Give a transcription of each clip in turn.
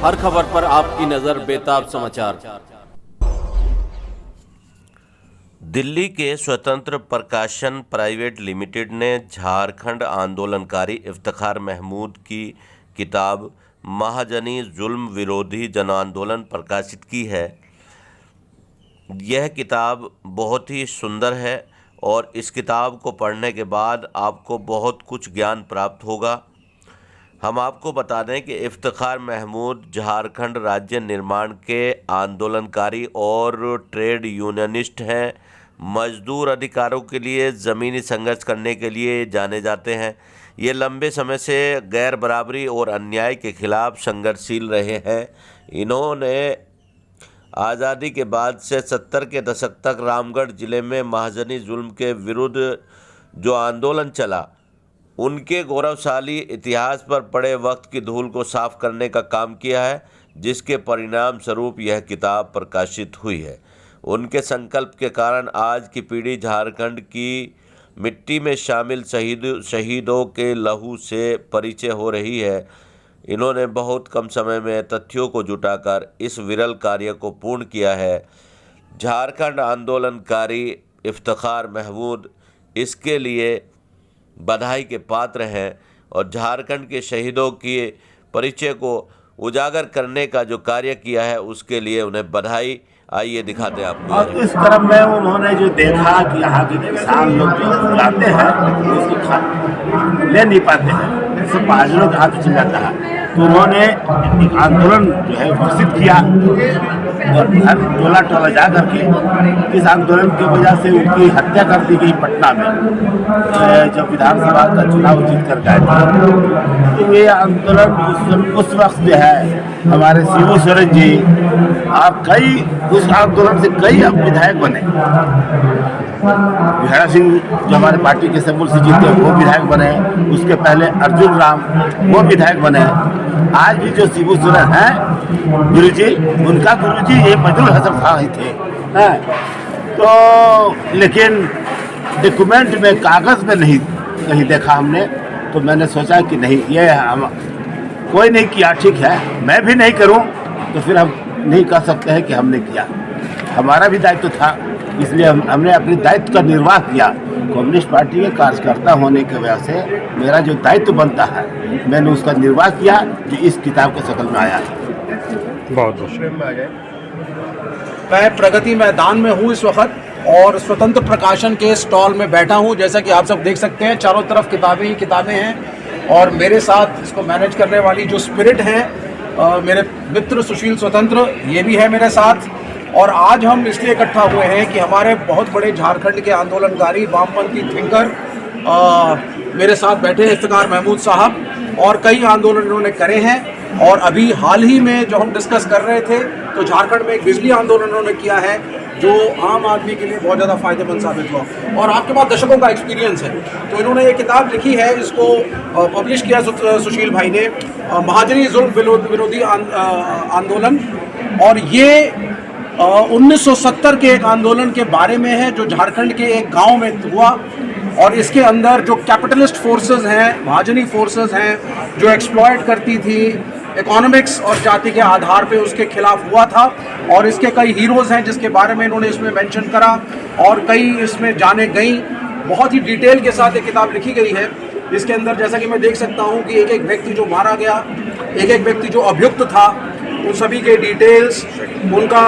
हर खबर पर आपकी नजर बेताब समाचार। दिल्ली के स्वतंत्र प्रकाशन प्राइवेट लिमिटेड ने झारखंड आंदोलनकारी इफ्तिखार महमूद की किताब महाजनी जुल्म विरोधी जन आंदोलन प्रकाशित की है। यह किताब बहुत ही सुंदर है और इस किताब को पढ़ने के बाद आपको बहुत कुछ ज्ञान प्राप्त होगा। हम आपको बता दें कि इफ्तिखार महमूद झारखंड राज्य निर्माण के आंदोलनकारी और ट्रेड यूनियनिस्ट हैं। मजदूर अधिकारों के लिए ज़मीनी संघर्ष करने के लिए जाने जाते हैं। ये लंबे समय से गैर बराबरी और अन्याय के खिलाफ संघर्षशील रहे हैं। इन्होंने आज़ादी के बाद से 70 के दशक तक रामगढ़ ज़िले में महाजनी जुल्म के विरुद्ध जो आंदोलन चला, उनके गौरवशाली इतिहास पर पड़े वक्त की धूल को साफ करने का काम किया है, जिसके परिणाम स्वरूप यह किताब प्रकाशित हुई है। उनके संकल्प के कारण आज की पीढ़ी झारखंड की मिट्टी में शामिल शहीदों के लहू से परिचय हो रही है। इन्होंने बहुत कम समय में तथ्यों को जुटाकर इस विरल कार्य को पूर्ण किया है। झारखंड आंदोलनकारी इफ्तिखार महमूद इसके लिए बधाई के पात्र हैं और झारखंड के शहीदों के परिचय को उजागर करने का जो कार्य किया है उसके लिए उन्हें बधाई। आइए दिखाते हैं आपको। और इस क्रम में उन्होंने जो देखा कि यहाँ के किसान लोग जो लाते हैं उसको ले नहीं पाते हैं, इससे पहाड़ियों के हाथ चल जाता है, तो उन्होंने एक आंदोलन जो है घोषित किया और हर टोला टोला जा करके इस आंदोलन की वजह से उनकी हत्या कर दी गई पटना में, जब विधानसभा का चुनाव जीत कर गए थे। तो ये आंदोलन उस वक्त जो है हमारे शिबू सोरेन जी और कई उस आंदोलन से कई विधायक बने। बिहारा सिंह जो हमारे पार्टी के सबुल से जीते वो विधायक बने, उसके पहले अर्जुन राम वो विधायक बने। आज भी जो शिबू सोरेन हैं गुरुजी, उनका गुरुजी ये मजदूर हसन खां ही थे। तो लेकिन डॉक्यूमेंट में कागज़ में नहीं कहीं देखा हमने, तो मैंने सोचा कि नहीं, ये हम कोई नहीं किया, ठीक है, मैं भी नहीं करूं तो फिर हम नहीं कह सकते हैं कि हमने किया। हमारा भी दायित्व था, इसलिए हमने अपने दायित्व का निर्वाह किया। कम्युनिस्ट पार्टी के कार्यकर्ता होने की वजह से मेरा जो दायित्व बनता है मैंने उसका निर्वाह किया, जो इस किताब के शक्ल में आया है। बहुत मैं प्रगति मैदान में हूँ इस वक्त और स्वतंत्र प्रकाशन के स्टॉल में बैठा हूँ। जैसा कि आप सब देख सकते हैं, चारों तरफ किताबें ही किताबें हैं और मेरे साथ इसको मैनेज करने वाली जो स्पिरिट है मेरे मित्र सुशील स्वतंत्र, ये भी है मेरे साथ। और आज हम इसलिए इकट्ठा हुए हैं कि हमारे बहुत बड़े झारखंड के आंदोलनकारी वामपंथी थिंकर मेरे साथ बैठे हैं, इफ्तिखार महमूद साहब, और कई आंदोलन इन्होंने करे हैं। और अभी हाल ही में जो हम डिस्कस कर रहे थे, तो झारखंड में एक बिजली आंदोलन इन्होंने किया है जो आम आदमी के लिए बहुत ज़्यादा फायदेमंद साबित हुआ। और आपके पास दशकों का एक्सपीरियंस है, तो इन्होंने ये किताब लिखी है, इसको पब्लिश किया सुशील भाई ने, महाजनी जुल्म विरोधी आंदोलन। और ये 1970 के एक आंदोलन के बारे में है जो झारखंड के एक गांव में हुआ और इसके अंदर जो कैपिटलिस्ट फोर्सेस हैं, महाजनी फोर्सेस हैं, जो एक्सप्लॉइट करती थी इकोनॉमिक्स और जाति के आधार पे, उसके खिलाफ हुआ था। और इसके कई हीरोज़ हैं जिसके बारे में इन्होंने इसमें मेंशन करा और कई इसमें जाने गई। बहुत ही डिटेल के साथ ये किताब लिखी गई है। इसके अंदर जैसा कि मैं देख सकता हूँ कि एक एक व्यक्ति जो मारा गया, एक एक व्यक्ति जो अभियुक्त था, उन सभी के डिटेल्स, उनका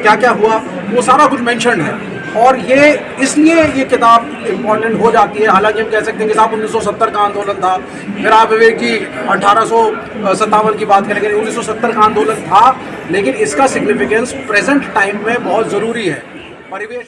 क्या क्या हुआ, वो सारा कुछ मेंशन है। और ये इसलिए ये किताब इम्पोर्टेंट हो जाती है। हालांकि हम कह सकते हैं कि साहब 1970 का आंदोलन था, फिर आप विवेक जी 1857 की बात करें, 1970 का आंदोलन था, लेकिन इसका सिग्निफिकेंस प्रेजेंट टाइम में बहुत ज़रूरी है। परिवेश